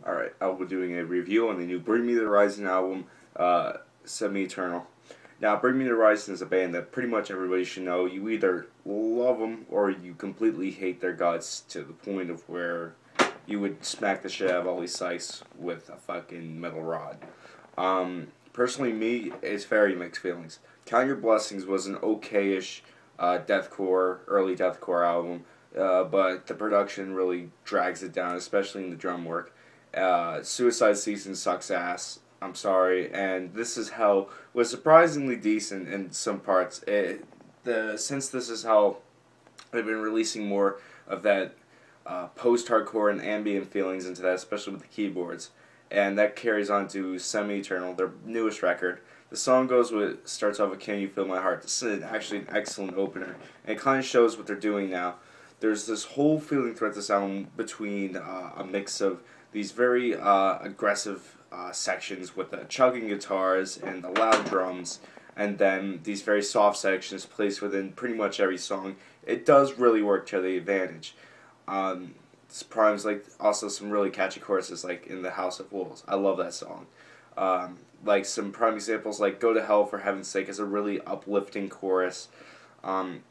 Alright, I'll be doing a review on the new Bring Me the Horizon album, Sempiternal. Now, Bring Me the Horizon is a band that pretty much everybody should know. You either love them or you completely hate their guts to the point of where you would smack the shit out of Ollie Sykes with a fucking metal rod. Personally, me, it's very mixed feelings. Count Your Blessings was an okay-ish early deathcore album, but the production really drags it down, especially in the drum work. Suicide Season sucks ass. I'm sorry, and This Is Hell was surprisingly decent in some parts. Since This Is Hell, they've been releasing more of that post-hardcore and ambient feelings into that, especially with the keyboards, and that carries on to Semi-Eternal, their newest record. The song starts off with "Can You Feel My Heart?" This is actually an excellent opener, and it kind of shows what they're doing now. There's this whole feeling throughout this album between a mix of these very aggressive sections with the chugging guitars and the loud drums, and then these very soft sections placed within pretty much every song. It does really work to the advantage. Primes like also some really catchy choruses like in the House of Wolves. I love that song. Like some prime examples like "Go to Hell for Heaven's Sake" is a really uplifting chorus.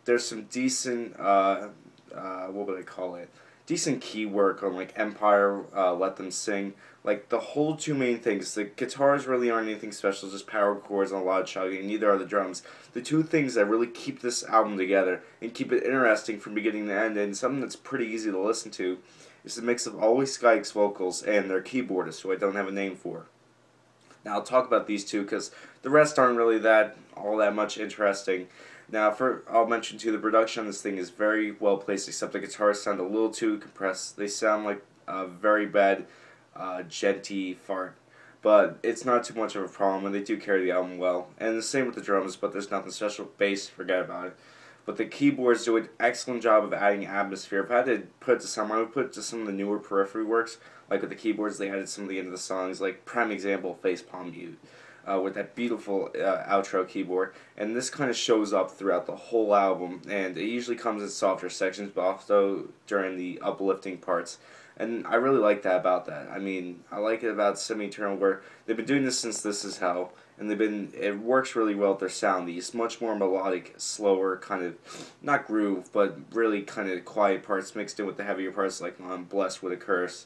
There's some decent what would I call it? Decent key work on like Empire, Let Them Sing. Like the whole two main things, the guitars really aren't anything special, just power chords and a lot of chugging. Neither are the drums. The two things that really keep this album together and keep it interesting from beginning to end, and something that's pretty easy to listen to, is the mix of Ollie Sykes vocals and their keyboardist, who I don't have a name for. Now I'll talk about these two because the rest aren't really all that much interesting. Now, I'll mention too, the production on this thing is very well placed, except the guitars sound a little too compressed. They sound like a very bad, genty fart. But it's not too much of a problem, and they do carry the album well. And the same with the drums, but there's nothing special. Bass, forget about it. But the keyboards do an excellent job of adding atmosphere. If I had to put it to some, I would put it to some of the newer Periphery works. Like with the keyboards, they added some of the end of the songs, like prime example, Facepalm Mute. With that beautiful outro keyboard, and this kind of shows up throughout the whole album, and it usually comes in softer sections, but also during the uplifting parts, and I really like that about that. I mean, I like it about Semi-Eternal, where they've been doing this since This Is Hell, and it works really well with their sound. These much more melodic, slower, kind of, not groove, but really kind of quiet parts mixed in with the heavier parts, like I'm Blessed with a Curse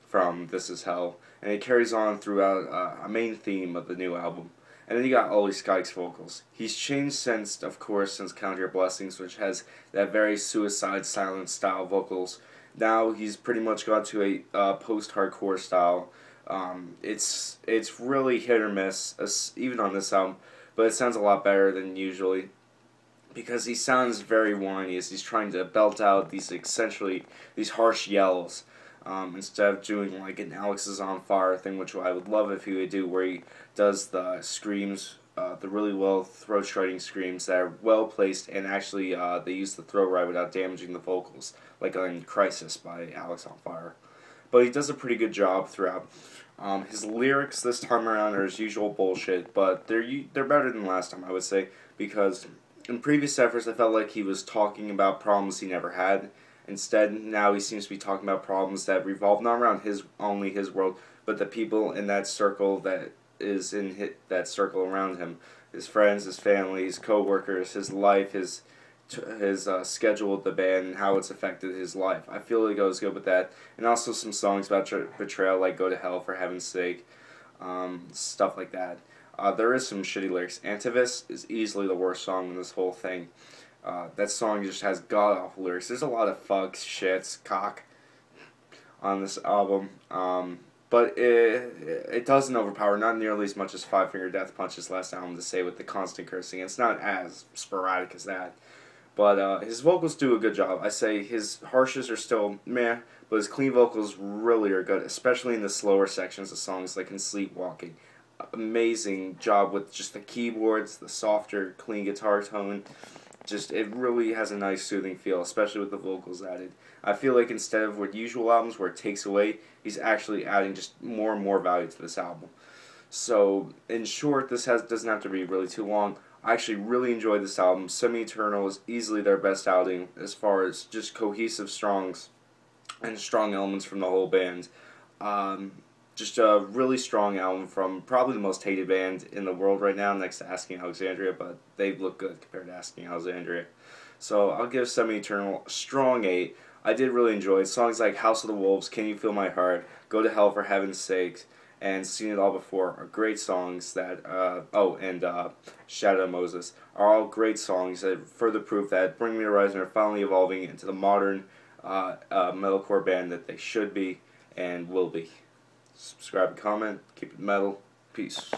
from This Is Hell, and it carries on throughout a main theme of the new album. And then you got Ollie Sykes' vocals. He's changed since Count Your Blessings, which has that very suicide silent style vocals. Now he's pretty much gone to a post-hardcore style. It's really hit or miss, even on this album, but it sounds a lot better than usually, because he sounds very whiny as he's trying to belt out these harsh yells. Instead of doing like an Alex is on Fire thing, which I would love if he would do, where he does the screams, the really well throat-shredding screams that are well placed, and actually they use the throat right without damaging the vocals, like on Crisis by Alex on Fire. But he does a pretty good job throughout. His lyrics this time around are his usual bullshit, but they're better than last time, I would say, because in previous efforts I felt like he was talking about problems he never had. Instead, now he seems to be talking about problems that revolve not around only his world, but the people in that circle that is in that circle around him. His friends, his family, his co-workers, his life, his schedule with the band, and how it's affected his life. I feel it goes good with that. And also some songs about betrayal, like "Go to Hell for Heaven's Sake," stuff like that. There is some shitty lyrics. Antivis is easily the worst song in this whole thing. That song just has god-awful lyrics. There's a lot of fucks, shits, cock on this album, but it doesn't overpower, not nearly as much as Five Finger Death Punch's last album to say with the constant cursing. It's not as sporadic as that, but his vocals do a good job. I say his harshes are still meh, but his clean vocals really are good, especially in the slower sections of songs like in Sleepwalking. Amazing job with just the keyboards, the softer, clean guitar tone. It really has a nice soothing feel, especially with the vocals added. I feel like instead of with usual albums where it takes away, he's actually adding just more and more value to this album. So, in short, doesn't have to be really too long. I actually really enjoyed this album. Semi-Eternal is easily their best outing as far as just cohesive, strong and strong elements from the whole band. Um, just a really strong album from probably the most hated band in the world right now, next to Asking Alexandria, but they look good compared to Asking Alexandria. So I'll give Sempiternal a strong 8. I did really enjoy it. Songs like House of the Wolves, Can You Feel My Heart, Go to Hell for Heaven's Sakes, and Seen It All Before are great songs that, Shadow of Moses are all great songs that further proof that Bring Me the Horizon are finally evolving into the modern metalcore band that they should be and will be. Subscribe and comment, keep it metal. Peace.